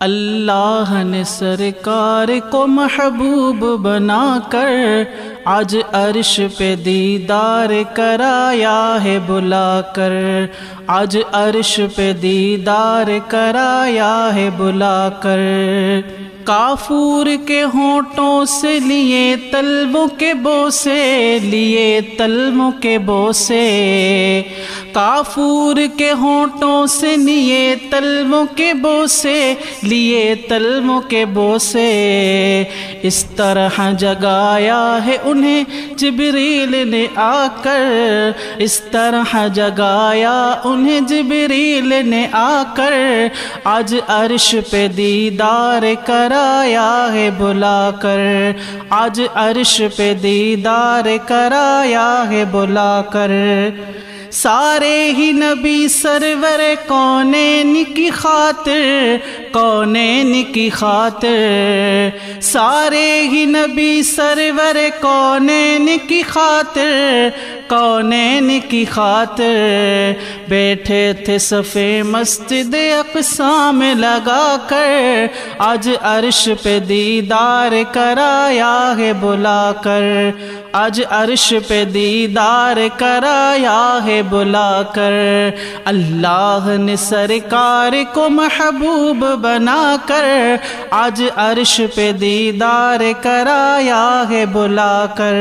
اللہ نے سرکار کو محبوب بنا کر آج عرش پہ دیدار کرایا ہے بلا کر، آج عرش پہ دیدار کرایا ہے بلا کر۔ کافور کے ہونٹوں سے لیے طلبوں کے بوسے، لیے طلبوں کے بوسے، کافور کے ہونٹوں سے لیے طلبوں کے بوسے، لیے طلبوں کے بوسے۔ اس طرح جگایا ہے انہیں جبریل نے آ کر، اس طرح جگایا انہیں جبریل نے آ کر، آج عرش پہ دیدار کرایا ہے بلا کر، آج عرش پہ دیدار کرایا ہے بلا کر۔ سارے ہی نبی سرور کونین کی خاطر، کونین کی خاطر، سارے ہی نبی سرور کونین کی خاطر، کونین کی خاطر بیٹھے تھے صف مسجد اقصی میں لگا کر، آج عرش پہ دیدار کرایا ہے بلا کر، آج عرش پہ دیدار کرایا ہے بلا کر۔ اللہ نے سرکار کو محبوب بنا کر آج عرش پہ دیدار کرایا ہے بلا کر۔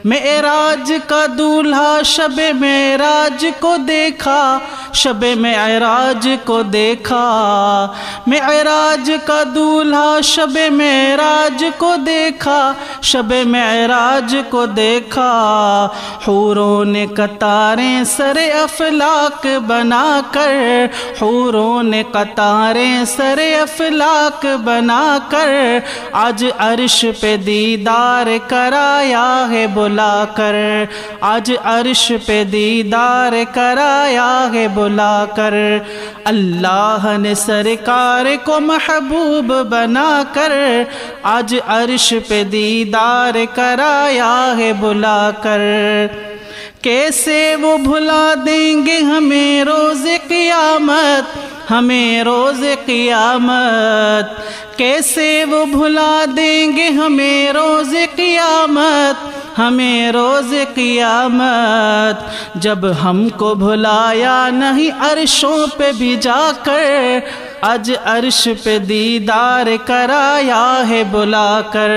معراج کا دولہا شب معراج کو دیکھا، شب معراج کو دیکھا، معراج کا دولہا شب معراج کو دیکھا، شب معراج کو دیکھا۔ حوروں نے قطاریں سر افلاک بنا کر، حوروں نے قطاریں سر افلاک بنا کر، آج عرش پہ دیدار کرایا ہے بلا کر، آج عرش پہ دیدار کرایا ہے بلا کر۔ اللہ نے سرکار کو محبوب بنا کر آج عرش پہ دیدار کرایا ہے بلا کر۔ کیسے وہ بھلا دیں گے ہمیں روز قیامت، ہمیں روز قیامت، کیسے وہ بھلا دیں گے ہمیں روز قیامت، ہمیں روز قیامت، جب ہم کو بھلایا نہیں عرشوں پہ بھی جا کر، آج عرش پہ دیدار کرایا ہے بلا کر،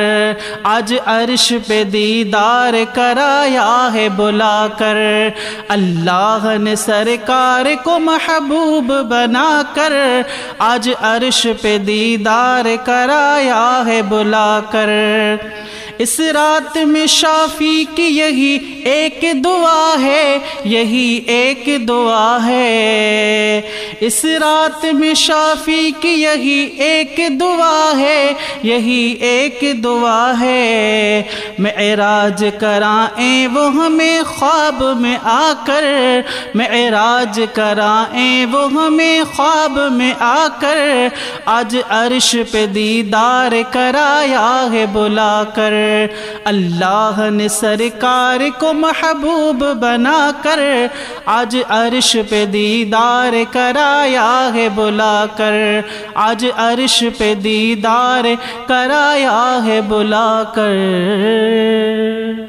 آج عرش پہ دیدار کرایا ہے بلا کر۔ اللہ نے سرکار کو محبوب بنا کر آج عرش پہ دیدار کرایا ہے بلا کر۔ اس رات میں شافی کی یہی ایک دعا ہے، یہی ایک دعا ہے، اس رات میں شافی کی یہی ایک دعا ہے، یہی ایک دعا ہے۔ معراج کرائیں وہ ہمیں خواب میں آ کر، معراج کرائیں وہ ہمیں خواب میں آ کر، آج عرش پہ دیدار کرایا ہے بلا کر۔ اللہ نے سرکار کو محبوب بنا کر آج عرش پہ دیدار کرایا ہے بلا کر، آج عرش پہ دیدار کرایا ہے بلا کر۔